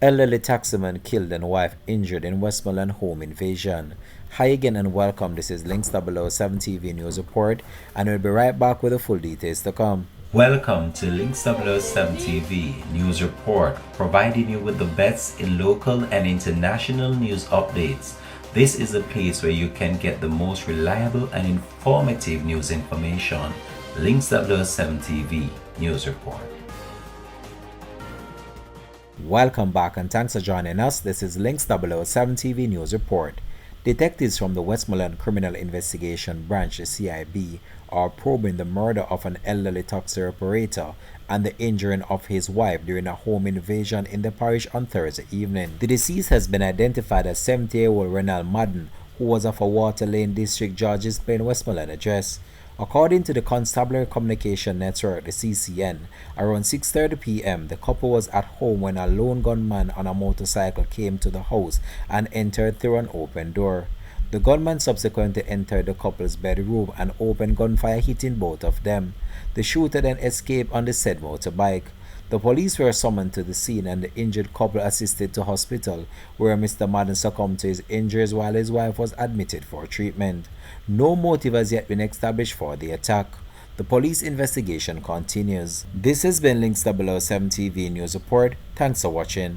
Elderly taximan killed and wife injured in Westmoreland home invasion. Hi again and welcome. This is Links 007 TV News Report, and we'll be right back with the full details to come. Welcome to Links 007 TV News Report, providing you with the best in local and international news updates. This is a place where you can get the most reliable and informative news information. Links 007 TV News Report. Welcome back and thanks for joining us. This is Links 007 TV News Report. Detectives from the Westmoreland Criminal Investigation Branch, the CIB, are probing the murder of an elderly taxi operator and the injuring of his wife during a home invasion in the parish on Thursday evening. The deceased has been identified as 70-year-old Renal Madden, who was of a Water Lane District George's Plain, Westmoreland address. According to the Constabulary Communication Network, the CCN, around 6:30 p.m., the couple was at home when a lone gunman on a motorcycle came to the house and entered through an open door. The gunman subsequently entered the couple's bedroom and opened gunfire, hitting both of them. The shooter then escaped on the said motorbike. The police were summoned to the scene and the injured couple assisted to hospital, where Mr. Madden succumbed to his injuries while his wife was admitted for treatment. No motive has yet been established for the attack. The police investigation continues. This has been Links 007 TV News Report. Thanks for watching.